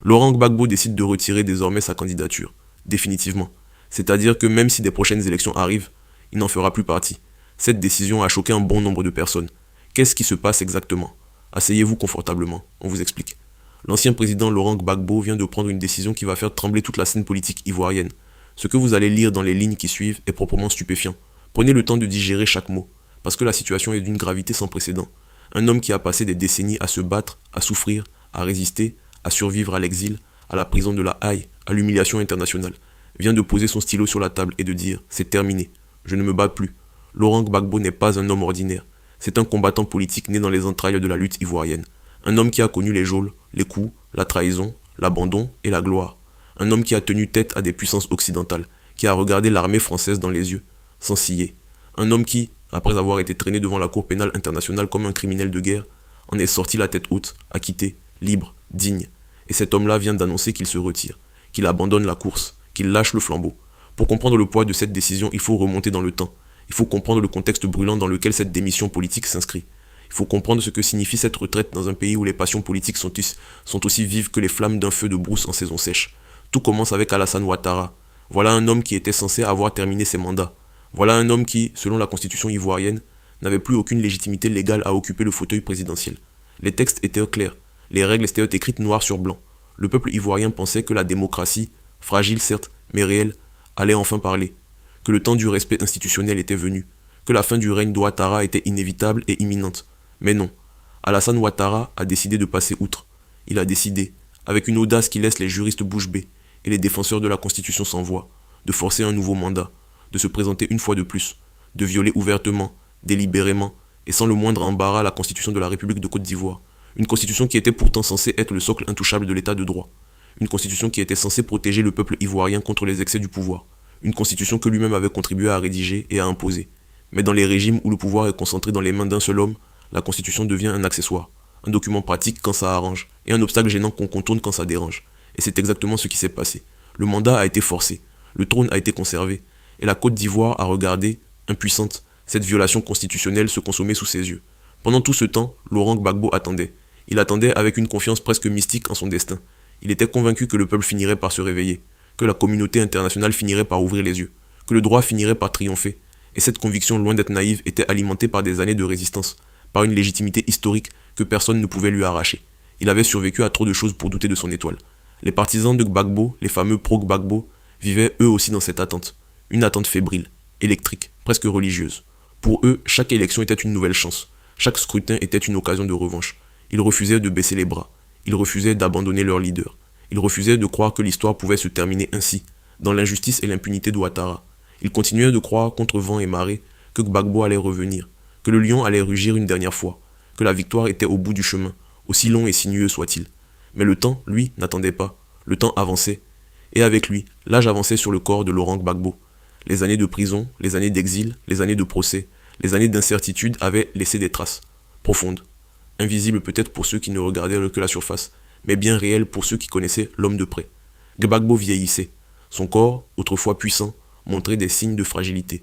Laurent Gbagbo décide de retirer désormais sa candidature, définitivement. C'est-à-dire que même si des prochaines élections arrivent, il n'en fera plus partie. Cette décision a choqué un bon nombre de personnes. Qu'est-ce qui se passe exactement? Asseyez-vous confortablement, on vous explique. L'ancien président Laurent Gbagbo vient de prendre une décision qui va faire trembler toute la scène politique ivoirienne. Ce que vous allez lire dans les lignes qui suivent est proprement stupéfiant. Prenez le temps de digérer chaque mot, parce que la situation est d'une gravité sans précédent. Un homme qui a passé des décennies à se battre, à souffrir, à résister, à survivre à l'exil, à la prison de la Haye, à l'humiliation internationale, vient de poser son stylo sur la table et de dire « c'est terminé, je ne me bats plus ». Laurent Gbagbo n'est pas un homme ordinaire, c'est un combattant politique né dans les entrailles de la lutte ivoirienne. Un homme qui a connu les geôles, les coups, la trahison, l'abandon et la gloire. Un homme qui a tenu tête à des puissances occidentales, qui a regardé l'armée française dans les yeux, sans scier. Un homme qui, après avoir été traîné devant la Cour pénale internationale comme un criminel de guerre, en est sorti la tête haute, acquitté, libre, digne. Et cet homme-là vient d'annoncer qu'il se retire, qu'il abandonne la course, qu'il lâche le flambeau. Pour comprendre le poids de cette décision, il faut remonter dans le temps. Il faut comprendre le contexte brûlant dans lequel cette démission politique s'inscrit. Il faut comprendre ce que signifie cette retraite dans un pays où les passions politiques sont aussi vives que les flammes d'un feu de brousse en saison sèche. Tout commence avec Alassane Ouattara. Voilà un homme qui était censé avoir terminé ses mandats. Voilà un homme qui, selon la constitution ivoirienne, n'avait plus aucune légitimité légale à occuper le fauteuil présidentiel. Les textes étaient clairs, les règles étaient écrites noir sur blanc. Le peuple ivoirien pensait que la démocratie, fragile certes, mais réelle, allait enfin parler, que le temps du respect institutionnel était venu, que la fin du règne d'Ouattara était inévitable et imminente. Mais non, Alassane Ouattara a décidé de passer outre. Il a décidé, avec une audace qui laisse les juristes bouche bée et les défenseurs de la Constitution sans voix, de forcer un nouveau mandat, de se présenter une fois de plus, de violer ouvertement, délibérément et sans le moindre embarras la Constitution de la République de Côte d'Ivoire. Une Constitution qui était pourtant censée être le socle intouchable de l'état de droit. Une Constitution qui était censée protéger le peuple ivoirien contre les excès du pouvoir. Une Constitution que lui-même avait contribué à rédiger et à imposer. Mais dans les régimes où le pouvoir est concentré dans les mains d'un seul homme, la Constitution devient un accessoire, un document pratique quand ça arrange, et un obstacle gênant qu'on contourne quand ça dérange. Et c'est exactement ce qui s'est passé. Le mandat a été forcé, le trône a été conservé, et la Côte d'Ivoire a regardé, impuissante, cette violation constitutionnelle se consommer sous ses yeux. Pendant tout ce temps, Laurent Gbagbo attendait. Il attendait avec une confiance presque mystique en son destin. Il était convaincu que le peuple finirait par se réveiller, que la communauté internationale finirait par ouvrir les yeux, que le droit finirait par triompher. Et cette conviction, loin d'être naïve, était alimentée par des années de résistance, par une légitimité historique que personne ne pouvait lui arracher. Il avait survécu à trop de choses pour douter de son étoile. Les partisans de Gbagbo, les fameux pro-Gbagbo, vivaient eux aussi dans cette attente. Une attente fébrile, électrique, presque religieuse. Pour eux, chaque élection était une nouvelle chance. Chaque scrutin était une occasion de revanche. Ils refusaient de baisser les bras. Ils refusaient d'abandonner leur leader. Ils refusaient de croire que l'histoire pouvait se terminer ainsi, dans l'injustice et l'impunité d'Ouattara. Ils continuaient de croire contre vent et marée que Gbagbo allait revenir, que le lion allait rugir une dernière fois, que la victoire était au bout du chemin, aussi long et sinueux soit-il. Mais le temps, lui, n'attendait pas. Le temps avançait. Et avec lui, l'âge avançait sur le corps de Laurent Gbagbo. Les années de prison, les années d'exil, les années de procès, les années d'incertitude avaient laissé des traces, profondes, invisibles peut-être pour ceux qui ne regardaient que la surface, mais bien réelles pour ceux qui connaissaient l'homme de près. Gbagbo vieillissait. Son corps, autrefois puissant, montrait des signes de fragilité.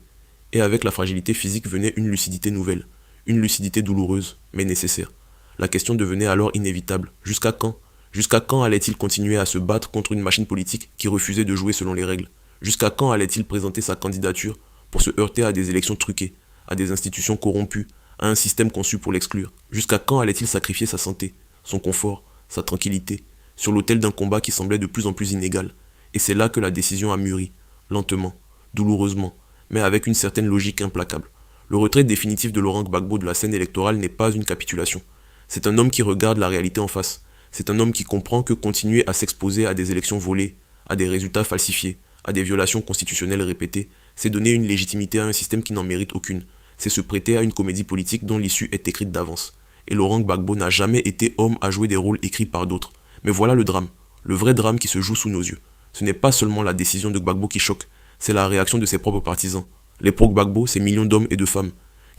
Et avec la fragilité physique venait une lucidité nouvelle, une lucidité douloureuse, mais nécessaire. La question devenait alors inévitable. Jusqu'à quand? Jusqu'à quand allait-il continuer à se battre contre une machine politique qui refusait de jouer selon les règles? Jusqu'à quand allait-il présenter sa candidature pour se heurter à des élections truquées, à des institutions corrompues, à un système conçu pour l'exclure? Jusqu'à quand allait-il sacrifier sa santé, son confort, sa tranquillité, sur l'autel d'un combat qui semblait de plus en plus inégal? Et c'est là que la décision a mûri, lentement, douloureusement, mais avec une certaine logique implacable. Le retrait définitif de Laurent Gbagbo de la scène électorale n'est pas une capitulation. C'est un homme qui regarde la réalité en face. C'est un homme qui comprend que continuer à s'exposer à des élections volées, à des résultats falsifiés, à des violations constitutionnelles répétées, c'est donner une légitimité à un système qui n'en mérite aucune. C'est se prêter à une comédie politique dont l'issue est écrite d'avance. Et Laurent Gbagbo n'a jamais été homme à jouer des rôles écrits par d'autres. Mais voilà le drame, le vrai drame qui se joue sous nos yeux. Ce n'est pas seulement la décision de Gbagbo qui choque, c'est la réaction de ses propres partisans. Les pro-Gbagbo, ces millions d'hommes et de femmes,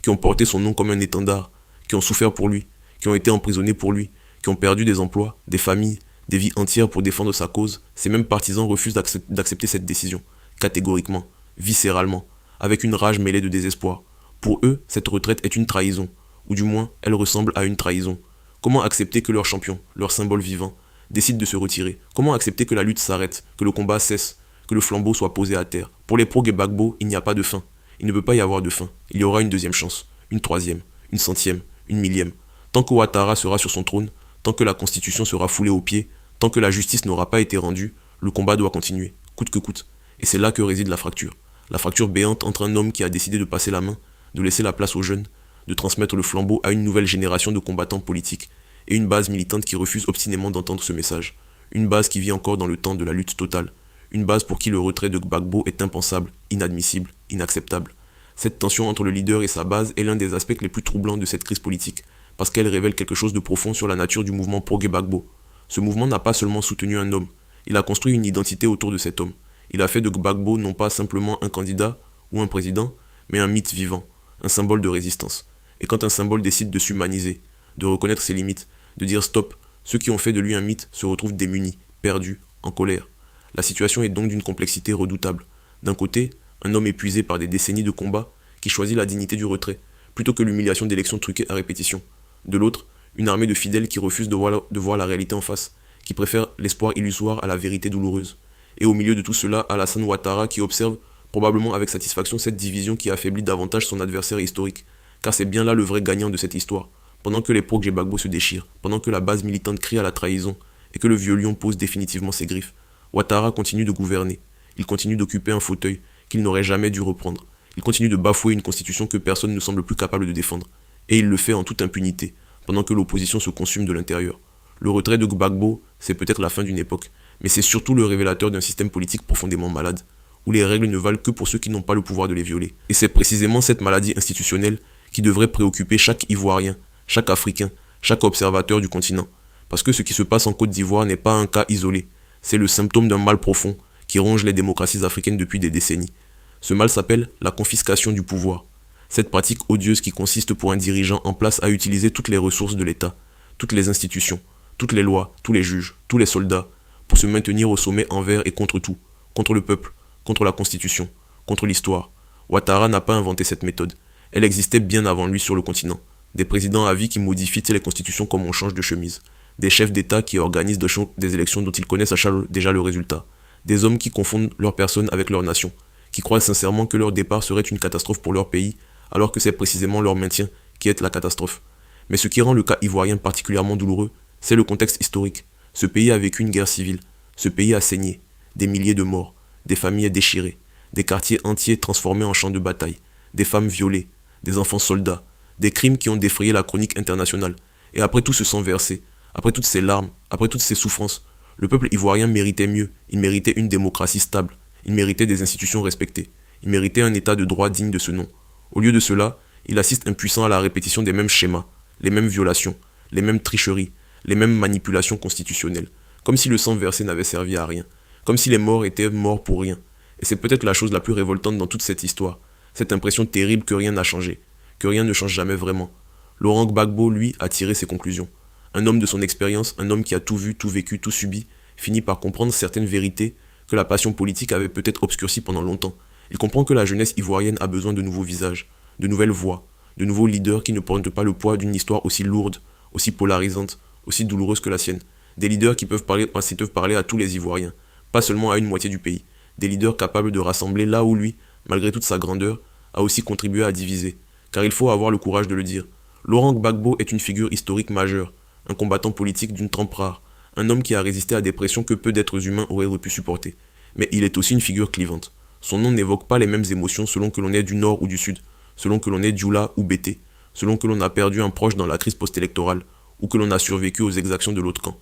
qui ont porté son nom comme un étendard, qui ont souffert pour lui, qui ont été emprisonnés pour lui, qui ont perdu des emplois, des familles, des vies entières pour défendre sa cause, ces mêmes partisans refusent d'accepter cette décision, catégoriquement, viscéralement, avec une rage mêlée de désespoir. Pour eux, cette retraite est une trahison, ou du moins, elle ressemble à une trahison. Comment accepter que leur champion, leur symbole vivant, décide de se retirer? Comment accepter que la lutte s'arrête, que le combat cesse, que le flambeau soit posé à terre? Pour les pro-Gbagbo, il n'y a pas de fin. Il ne peut pas y avoir de fin. Il y aura une deuxième chance, une troisième, une centième, une millième. Tant que Ouattara sera sur son trône, tant que la Constitution sera foulée aux pieds, tant que la justice n'aura pas été rendue, le combat doit continuer, coûte que coûte. Et c'est là que réside la fracture. La fracture béante entre un homme qui a décidé de passer la main, de laisser la place aux jeunes, de transmettre le flambeau à une nouvelle génération de combattants politiques, et une base militante qui refuse obstinément d'entendre ce message. Une base qui vit encore dans le temps de la lutte totale. Une base pour qui le retrait de Gbagbo est impensable, inadmissible, inacceptable. Cette tension entre le leader et sa base est l'un des aspects les plus troublants de cette crise politique, parce qu'elle révèle quelque chose de profond sur la nature du mouvement pro-Gbagbo. Ce mouvement n'a pas seulement soutenu un homme, il a construit une identité autour de cet homme. Il a fait de Gbagbo non pas simplement un candidat ou un président, mais un mythe vivant, un symbole de résistance. Et quand un symbole décide de s'humaniser, de reconnaître ses limites, de dire stop, ceux qui ont fait de lui un mythe se retrouvent démunis, perdus, en colère. La situation est donc d'une complexité redoutable. D'un côté, un homme épuisé par des décennies de combats qui choisit la dignité du retrait, plutôt que l'humiliation d'élections truquées à répétition. De l'autre, une armée de fidèles qui refuse de voir la réalité en face, qui préfère l'espoir illusoire à la vérité douloureuse. Et au milieu de tout cela, Alassane Ouattara qui observe, probablement avec satisfaction, cette division qui affaiblit davantage son adversaire historique. Car c'est bien là le vrai gagnant de cette histoire. Pendant que les pro-Gbagbo se déchirent, pendant que la base militante crie à la trahison, et que le vieux lion pose définitivement ses griffes, Ouattara continue de gouverner. Il continue d'occuper un fauteuil qu'il n'aurait jamais dû reprendre. Il continue de bafouer une constitution que personne ne semble plus capable de défendre. Et il le fait en toute impunité, pendant que l'opposition se consume de l'intérieur. Le retrait de Gbagbo, c'est peut-être la fin d'une époque, mais c'est surtout le révélateur d'un système politique profondément malade, où les règles ne valent que pour ceux qui n'ont pas le pouvoir de les violer. Et c'est précisément cette maladie institutionnelle qui devrait préoccuper chaque Ivoirien, chaque Africain, chaque observateur du continent. Parce que ce qui se passe en Côte d'Ivoire n'est pas un cas isolé, c'est le symptôme d'un mal profond qui ronge les démocraties africaines depuis des décennies. Ce mal s'appelle la confiscation du pouvoir. Cette pratique odieuse qui consiste pour un dirigeant en place à utiliser toutes les ressources de l'État, toutes les institutions, toutes les lois, tous les juges, tous les soldats, pour se maintenir au sommet envers et contre tout, contre le peuple, contre la Constitution, contre l'histoire. Ouattara n'a pas inventé cette méthode. Elle existait bien avant lui sur le continent. Des présidents à vie qui modifient les constitutions comme on change de chemise. Des chefs d'État qui organisent des élections dont ils connaissent déjà le résultat. Des hommes qui confondent leur personne avec leur nation, qui croient sincèrement que leur départ serait une catastrophe pour leur pays, alors que c'est précisément leur maintien qui est la catastrophe. Mais ce qui rend le cas ivoirien particulièrement douloureux, c'est le contexte historique. Ce pays a vécu une guerre civile. Ce pays a saigné. Des milliers de morts, des familles déchirées, des quartiers entiers transformés en champs de bataille, des femmes violées, des enfants soldats, des crimes qui ont défrayé la chronique internationale. Et après tout ce sang versé, après toutes ces larmes, après toutes ces souffrances, le peuple ivoirien méritait mieux. Il méritait une démocratie stable. Il méritait des institutions respectées. Il méritait un état de droit digne de ce nom. Au lieu de cela, il assiste impuissant à la répétition des mêmes schémas, les mêmes violations, les mêmes tricheries, les mêmes manipulations constitutionnelles, comme si le sang versé n'avait servi à rien, comme si les morts étaient morts pour rien. Et c'est peut-être la chose la plus révoltante dans toute cette histoire, cette impression terrible que rien n'a changé, que rien ne change jamais vraiment. Laurent Gbagbo, lui, a tiré ses conclusions. Un homme de son expérience, un homme qui a tout vu, tout vécu, tout subi, finit par comprendre certaines vérités que la passion politique avait peut-être obscurcies pendant longtemps. Il comprend que la jeunesse ivoirienne a besoin de nouveaux visages, de nouvelles voix, de nouveaux leaders qui ne portent pas le poids d'une histoire aussi lourde, aussi polarisante, aussi douloureuse que la sienne. Des leaders qui peuvent parler à tous les Ivoiriens, pas seulement à une moitié du pays. Des leaders capables de rassembler là où lui, malgré toute sa grandeur, a aussi contribué à diviser. Car il faut avoir le courage de le dire. Laurent Gbagbo est une figure historique majeure, un combattant politique d'une trempe rare, un homme qui a résisté à des pressions que peu d'êtres humains auraient pu supporter. Mais il est aussi une figure clivante. Son nom n'évoque pas les mêmes émotions selon que l'on est du nord ou du sud, selon que l'on est Dioula ou Bété, selon que l'on a perdu un proche dans la crise post-électorale, ou que l'on a survécu aux exactions de l'autre camp.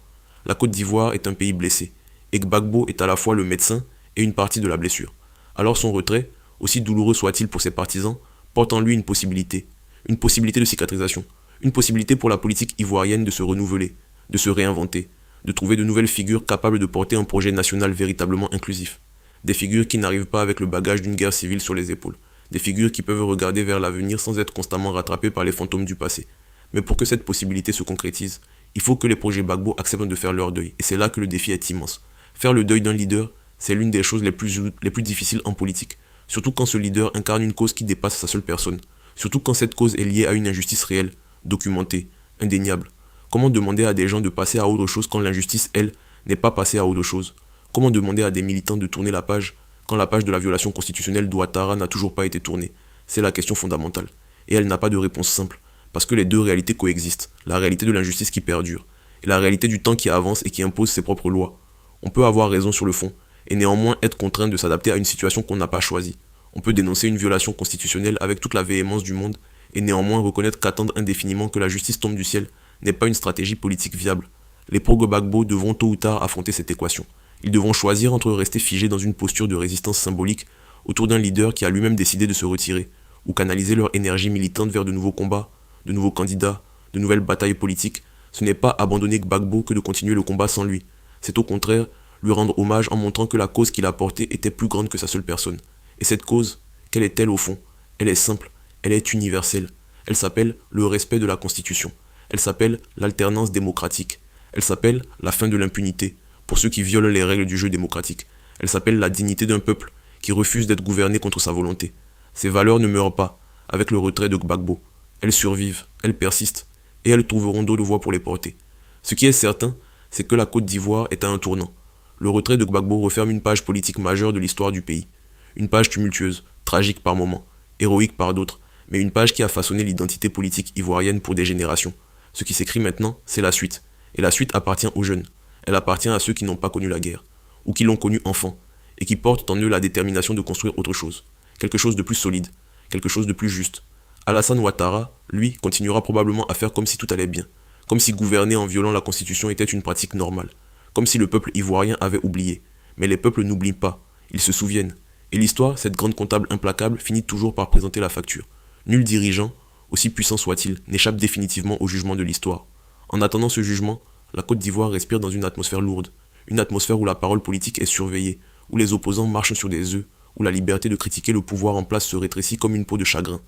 La Côte d'Ivoire est un pays blessé, et Gbagbo est à la fois le médecin et une partie de la blessure. Alors son retrait, aussi douloureux soit-il pour ses partisans, porte en lui une possibilité de cicatrisation, une possibilité pour la politique ivoirienne de se renouveler, de se réinventer, de trouver de nouvelles figures capables de porter un projet national véritablement inclusif. Des figures qui n'arrivent pas avec le bagage d'une guerre civile sur les épaules, des figures qui peuvent regarder vers l'avenir sans être constamment rattrapées par les fantômes du passé. Mais pour que cette possibilité se concrétise, il faut que les projets Gbagbo acceptent de faire leur deuil, et c'est là que le défi est immense. Faire le deuil d'un leader, c'est l'une des choses les plus difficiles en politique, surtout quand ce leader incarne une cause qui dépasse sa seule personne, surtout quand cette cause est liée à une injustice réelle, documentée, indéniable. Comment demander à des gens de passer à autre chose quand l'injustice, elle, n'est pas passée à autre chose? Comment demander à des militants de tourner la page quand la page de la violation constitutionnelle d'Ouattara n'a toujours pas été tournée? C'est la question fondamentale. Et elle n'a pas de réponse simple, parce que les deux réalités coexistent, la réalité de l'injustice qui perdure, et la réalité du temps qui avance et qui impose ses propres lois. On peut avoir raison sur le fond, et néanmoins être contraint de s'adapter à une situation qu'on n'a pas choisie. On peut dénoncer une violation constitutionnelle avec toute la véhémence du monde, et néanmoins reconnaître qu'attendre indéfiniment que la justice tombe du ciel n'est pas une stratégie politique viable. Les pro-Gbagbo devront tôt ou tard affronter cette équation. Ils devront choisir entre rester figés dans une posture de résistance symbolique autour d'un leader qui a lui-même décidé de se retirer, ou canaliser leur énergie militante vers de nouveaux combats, de nouveaux candidats, de nouvelles batailles politiques. Ce n'est pas abandonner Gbagbo que de continuer le combat sans lui. C'est au contraire lui rendre hommage en montrant que la cause qu'il a portée était plus grande que sa seule personne. Et cette cause, quelle est-elle au fond? Elle est simple, elle est universelle. Elle s'appelle le respect de la Constitution. Elle s'appelle l'alternance démocratique. Elle s'appelle la fin de l'impunité pour ceux qui violent les règles du jeu démocratique. Elle s'appelle la dignité d'un peuple qui refuse d'être gouverné contre sa volonté. Ces valeurs ne meurent pas avec le retrait de Gbagbo. Elles survivent, elles persistent, et elles trouveront d'autres voies pour les porter. Ce qui est certain, c'est que la Côte d'Ivoire est à un tournant. Le retrait de Gbagbo referme une page politique majeure de l'histoire du pays. Une page tumultueuse, tragique par moments, héroïque par d'autres, mais une page qui a façonné l'identité politique ivoirienne pour des générations. Ce qui s'écrit maintenant, c'est la suite. Et la suite appartient aux jeunes. Elle appartient à ceux qui n'ont pas connu la guerre, ou qui l'ont connue enfant, et qui portent en eux la détermination de construire autre chose. Quelque chose de plus solide, quelque chose de plus juste. Alassane Ouattara, lui, continuera probablement à faire comme si tout allait bien, comme si gouverner en violant la Constitution était une pratique normale, comme si le peuple ivoirien avait oublié. Mais les peuples n'oublient pas, ils se souviennent. Et l'histoire, cette grande comptable implacable, finit toujours par présenter la facture. Nul dirigeant, aussi puissant soit-il, n'échappe définitivement au jugement de l'histoire. En attendant ce jugement, la Côte d'Ivoire respire dans une atmosphère lourde, une atmosphère où la parole politique est surveillée, où les opposants marchent sur des œufs, où la liberté de critiquer le pouvoir en place se rétrécit comme une peau de chagrin.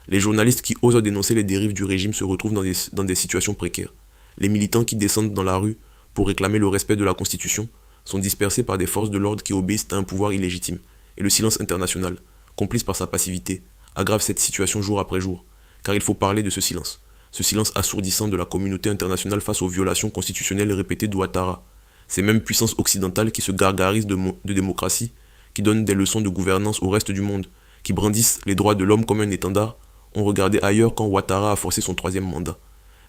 Les journalistes qui osent dénoncer les dérives du régime se retrouvent dans des situations précaires. Les militants qui descendent dans la rue pour réclamer le respect de la Constitution sont dispersés par des forces de l'ordre qui obéissent à un pouvoir illégitime. Et le silence international, complice par sa passivité, aggrave cette situation jour après jour. Car il faut parler de ce silence assourdissant de la communauté internationale face aux violations constitutionnelles répétées d'Ouattara. Ces mêmes puissances occidentales qui se gargarisent de démocratie, qui donnent des leçons de gouvernance au reste du monde, qui brandissent les droits de l'homme comme un étendard, ont regardé ailleurs quand Ouattara a forcé son troisième mandat.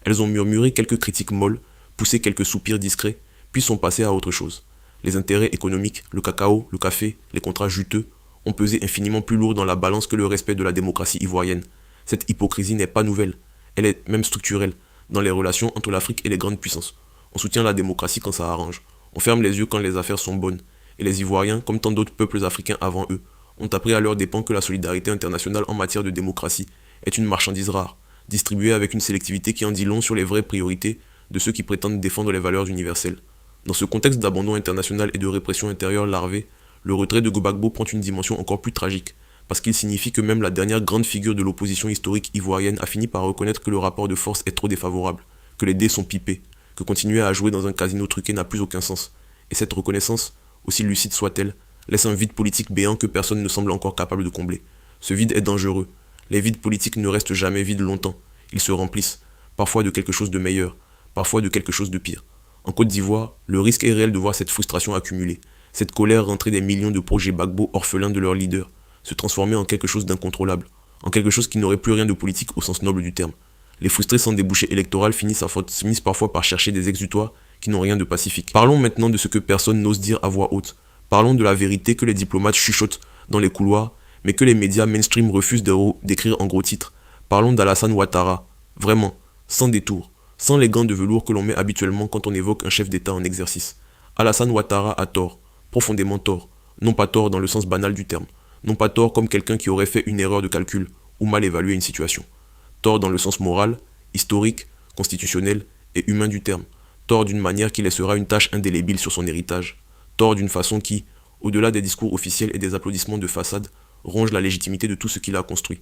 Elles ont murmuré quelques critiques molles, poussé quelques soupirs discrets, puis sont passées à autre chose. Les intérêts économiques, le cacao, le café, les contrats juteux, ont pesé infiniment plus lourd dans la balance que le respect de la démocratie ivoirienne. Cette hypocrisie n'est pas nouvelle, elle est même structurelle, dans les relations entre l'Afrique et les grandes puissances. On soutient la démocratie quand ça arrange, on ferme les yeux quand les affaires sont bonnes, et les Ivoiriens, comme tant d'autres peuples africains avant eux, ont appris à leurs dépens que la solidarité internationale en matière de démocratie est une marchandise rare, distribuée avec une sélectivité qui en dit long sur les vraies priorités de ceux qui prétendent défendre les valeurs universelles. Dans ce contexte d'abandon international et de répression intérieure larvée, le retrait de Gbagbo prend une dimension encore plus tragique, parce qu'il signifie que même la dernière grande figure de l'opposition historique ivoirienne a fini par reconnaître que le rapport de force est trop défavorable, que les dés sont pipés, que continuer à jouer dans un casino truqué n'a plus aucun sens. Et cette reconnaissance, aussi lucide soit-elle, laisse un vide politique béant que personne ne semble encore capable de combler. Ce vide est dangereux. Les vides politiques ne restent jamais vides longtemps. Ils se remplissent, parfois de quelque chose de meilleur, parfois de quelque chose de pire. En Côte d'Ivoire, le risque est réel de voir cette frustration accumuler, cette colère rentrer des millions de projets Gbagbo orphelins de leur leader, se transformer en quelque chose d'incontrôlable, en quelque chose qui n'aurait plus rien de politique au sens noble du terme. Les frustrés sans débouché électoral finissent parfois par chercher des exutoires qui n'ont rien de pacifique. Parlons maintenant de ce que personne n'ose dire à voix haute. Parlons de la vérité que les diplomates chuchotent dans les couloirs, mais que les médias mainstream refusent d'écrire en gros titres. Parlons d'Alassane Ouattara, vraiment, sans détour, sans les gants de velours que l'on met habituellement quand on évoque un chef d'État en exercice. Alassane Ouattara a tort, profondément tort, non pas tort dans le sens banal du terme, non pas tort comme quelqu'un qui aurait fait une erreur de calcul ou mal évalué une situation. Tort dans le sens moral, historique, constitutionnel et humain du terme. Tort d'une manière qui laissera une tache indélébile sur son héritage. Tort d'une façon qui, au-delà des discours officiels et des applaudissements de façade, ronge la légitimité de tout ce qu'il a construit.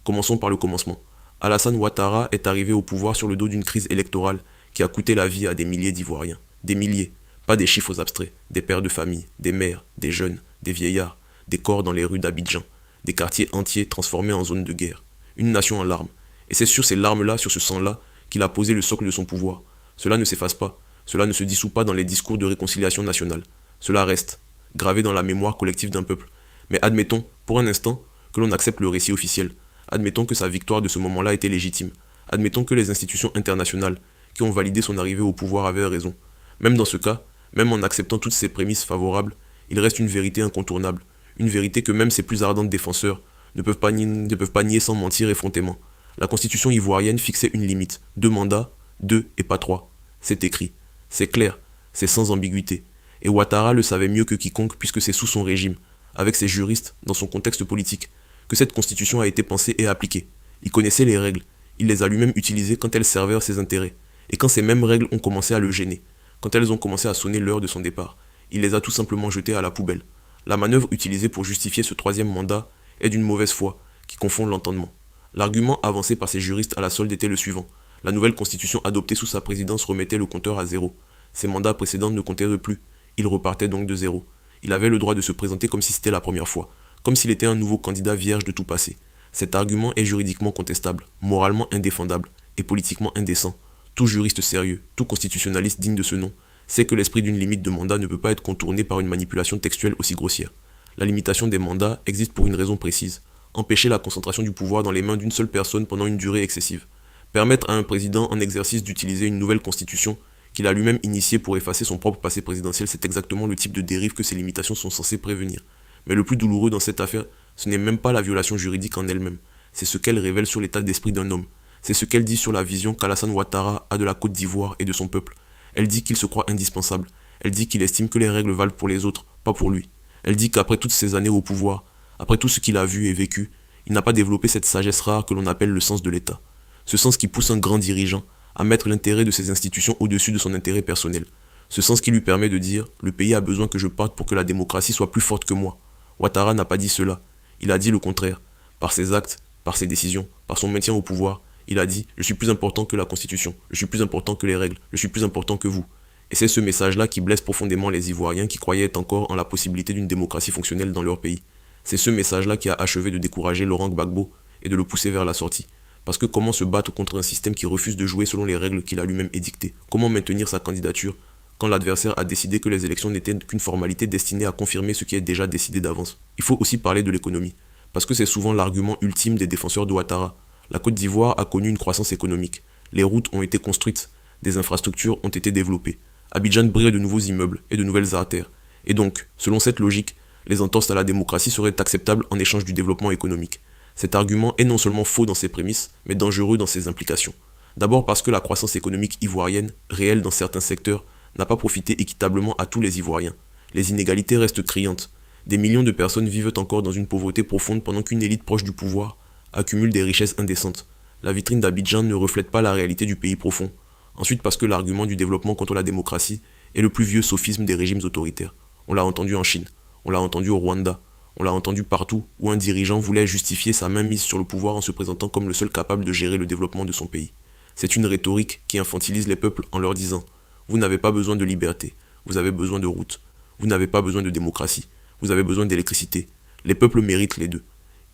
Commençons par le commencement. Alassane Ouattara est arrivé au pouvoir sur le dos d'une crise électorale qui a coûté la vie à des milliers d'Ivoiriens. Des milliers, pas des chiffres abstraits, des pères de famille, des mères, des jeunes, des vieillards, des corps dans les rues d'Abidjan, des quartiers entiers transformés en zone de guerre. Une nation en larmes. Et c'est sur ces larmes-là, sur ce sang-là, qu'il a posé le socle de son pouvoir. Cela ne s'efface pas, cela ne se dissout pas dans les discours de réconciliation nationale. Cela reste, gravé dans la mémoire collective d'un peuple. Mais admettons, pour un instant, que l'on accepte le récit officiel. Admettons que sa victoire de ce moment-là était légitime. Admettons que les institutions internationales qui ont validé son arrivée au pouvoir avaient raison. Même dans ce cas, même en acceptant toutes ces prémices favorables, il reste une vérité incontournable, une vérité que même ses plus ardents défenseurs ne peuvent pas nier sans mentir effrontément. La constitution ivoirienne fixait une limite, 2 mandats, 2 et pas 3. C'est écrit, c'est clair, c'est sans ambiguïté. Et Ouattara le savait mieux que quiconque puisque c'est sous son régime, avec ses juristes, dans son contexte politique, que cette constitution a été pensée et appliquée. Il connaissait les règles, il les a lui-même utilisées quand elles servaient à ses intérêts, et quand ces mêmes règles ont commencé à le gêner, quand elles ont commencé à sonner l'heure de son départ, il les a tout simplement jetées à la poubelle. La manœuvre utilisée pour justifier ce 3e mandat est d'une mauvaise foi, qui confond l'entendement. L'argument avancé par ses juristes à la solde était le suivant. La nouvelle constitution adoptée sous sa présidence remettait le compteur à 0. Ses mandats précédents ne comptaient plus. Il repartait donc de 0. Il avait le droit de se présenter comme si c'était la première fois, comme s'il était un nouveau candidat vierge de tout passé. Cet argument est juridiquement contestable, moralement indéfendable et politiquement indécent. Tout juriste sérieux, tout constitutionnaliste digne de ce nom, sait que l'esprit d'une limite de mandat ne peut pas être contourné par une manipulation textuelle aussi grossière. La limitation des mandats existe pour une raison précise. Empêcher la concentration du pouvoir dans les mains d'une seule personne pendant une durée excessive. Permettre à un président en exercice d'utiliser une nouvelle constitution qu'il a lui-même initiée pour effacer son propre passé présidentiel, c'est exactement le type de dérive que ces limitations sont censées prévenir. Mais le plus douloureux dans cette affaire, ce n'est même pas la violation juridique en elle-même, c'est ce qu'elle révèle sur l'état d'esprit d'un homme. C'est ce qu'elle dit sur la vision qu'Alassane Ouattara a de la Côte d'Ivoire et de son peuple. Elle dit qu'il se croit indispensable. Elle dit qu'il estime que les règles valent pour les autres, pas pour lui. Elle dit qu'après toutes ces années au pouvoir, après tout ce qu'il a vu et vécu, il n'a pas développé cette sagesse rare que l'on appelle le sens de l'État. Ce sens qui pousse un grand dirigeant à mettre l'intérêt de ses institutions au-dessus de son intérêt personnel. Ce sens qui lui permet de dire « Le pays a besoin que je parte pour que la démocratie soit plus forte que moi ». Ouattara n'a pas dit cela. Il a dit le contraire. Par ses actes, par ses décisions, par son maintien au pouvoir, il a dit « Je suis plus important que la Constitution, je suis plus important que les règles, je suis plus important que vous ». Et c'est ce message-là qui blesse profondément les Ivoiriens qui croyaient encore en la possibilité d'une démocratie fonctionnelle dans leur pays. C'est ce message-là qui a achevé de décourager Laurent Gbagbo et de le pousser vers la sortie. Parce que comment se battre contre un système qui refuse de jouer selon les règles qu'il a lui-même édictées? Comment maintenir sa candidature quand l'adversaire a décidé que les élections n'étaient qu'une formalité destinée à confirmer ce qui est déjà décidé d'avance? Il faut aussi parler de l'économie, parce que c'est souvent l'argument ultime des défenseurs de Ouattara. La Côte d'Ivoire a connu une croissance économique. Les routes ont été construites, des infrastructures ont été développées. Abidjan brille de nouveaux immeubles et de nouvelles artères. Et donc, selon cette logique, les entorses à la démocratie seraient acceptables en échange du développement économique. Cet argument est non seulement faux dans ses prémices, mais dangereux dans ses implications. D'abord parce que la croissance économique ivoirienne, réelle dans certains secteurs, n'a pas profité équitablement à tous les Ivoiriens. Les inégalités restent criantes. Des millions de personnes vivent encore dans une pauvreté profonde pendant qu'une élite proche du pouvoir accumule des richesses indécentes. La vitrine d'Abidjan ne reflète pas la réalité du pays profond. Ensuite parce que l'argument du développement contre la démocratie est le plus vieux sophisme des régimes autoritaires. On l'a entendu en Chine, on l'a entendu au Rwanda, on l'a entendu partout où un dirigeant voulait justifier sa mainmise sur le pouvoir en se présentant comme le seul capable de gérer le développement de son pays. C'est une rhétorique qui infantilise les peuples en leur disant « Vous n'avez pas besoin de liberté, vous avez besoin de routes, vous n'avez pas besoin de démocratie, vous avez besoin d'électricité. Les peuples méritent les deux. »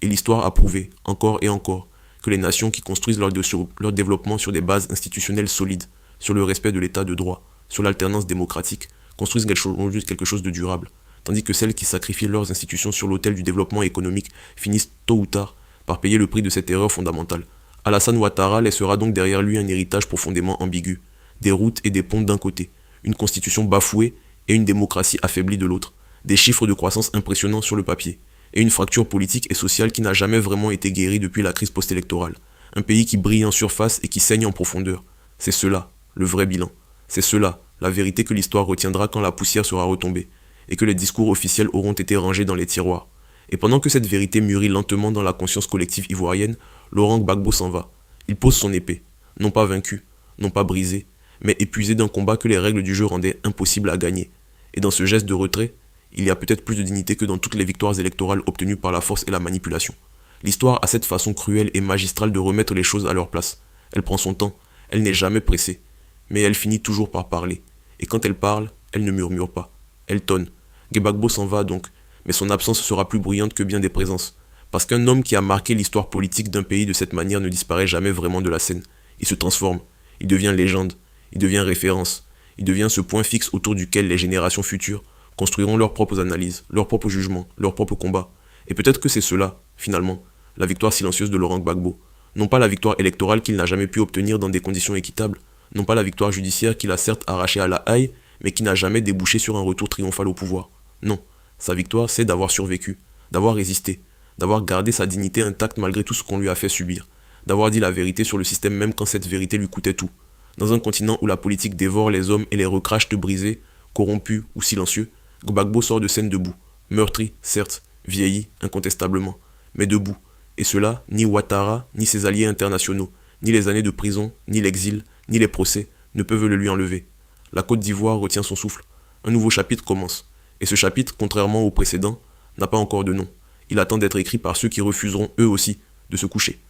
Et l'histoire a prouvé, encore et encore, que les nations qui construisent leur développement sur des bases institutionnelles solides, sur le respect de l'état de droit, sur l'alternance démocratique, construisent quelque chose de durable, tandis que celles qui sacrifient leurs institutions sur l'autel du développement économique finissent tôt ou tard par payer le prix de cette erreur fondamentale. Alassane Ouattara laissera donc derrière lui un héritage profondément ambigu, des routes et des ponts d'un côté, une constitution bafouée et une démocratie affaiblie de l'autre, des chiffres de croissance impressionnants sur le papier, et une fracture politique et sociale qui n'a jamais vraiment été guérie depuis la crise post-électorale. Un pays qui brille en surface et qui saigne en profondeur. C'est cela, le vrai bilan. C'est cela, la vérité que l'histoire retiendra quand la poussière sera retombée, et que les discours officiels auront été rangés dans les tiroirs. Et pendant que cette vérité mûrit lentement dans la conscience collective ivoirienne, Laurent Gbagbo s'en va. Il pose son épée, non pas vaincu, non pas brisé, mais épuisé d'un combat que les règles du jeu rendaient impossible à gagner. Et dans ce geste de retrait, il y a peut-être plus de dignité que dans toutes les victoires électorales obtenues par la force et la manipulation. L'histoire a cette façon cruelle et magistrale de remettre les choses à leur place. Elle prend son temps, elle n'est jamais pressée, mais elle finit toujours par parler. Et quand elle parle, elle ne murmure pas, elle tonne. Gbagbo s'en va donc, mais son absence sera plus bruyante que bien des présences. Parce qu'un homme qui a marqué l'histoire politique d'un pays de cette manière ne disparaît jamais vraiment de la scène. Il se transforme, il devient légende, Il devient référence. Il devient ce point fixe autour duquel les générations futures construiront leurs propres analyses, leurs propres jugements, leurs propres combats. Et peut-être que c'est cela, finalement, la victoire silencieuse de Laurent Gbagbo. Non pas la victoire électorale qu'il n'a jamais pu obtenir dans des conditions équitables, non pas la victoire judiciaire qu'il a certes arrachée à la haie, mais qui n'a jamais débouché sur un retour triomphal au pouvoir. Non, sa victoire, c'est d'avoir survécu, d'avoir résisté, d'avoir gardé sa dignité intacte malgré tout ce qu'on lui a fait subir, d'avoir dit la vérité sur le système même quand cette vérité lui coûtait tout. Dans un continent où la politique dévore les hommes et les recrache de brisés, corrompus ou silencieux, Gbagbo sort de scène debout, meurtri, certes, vieilli, incontestablement, mais debout. Et cela, ni Ouattara, ni ses alliés internationaux, ni les années de prison, ni l'exil, ni les procès, ne peuvent le lui enlever. La Côte d'Ivoire retient son souffle. Un nouveau chapitre commence. Et ce chapitre, contrairement au précédent, n'a pas encore de nom. Il attend d'être écrit par ceux qui refuseront eux aussi de se coucher.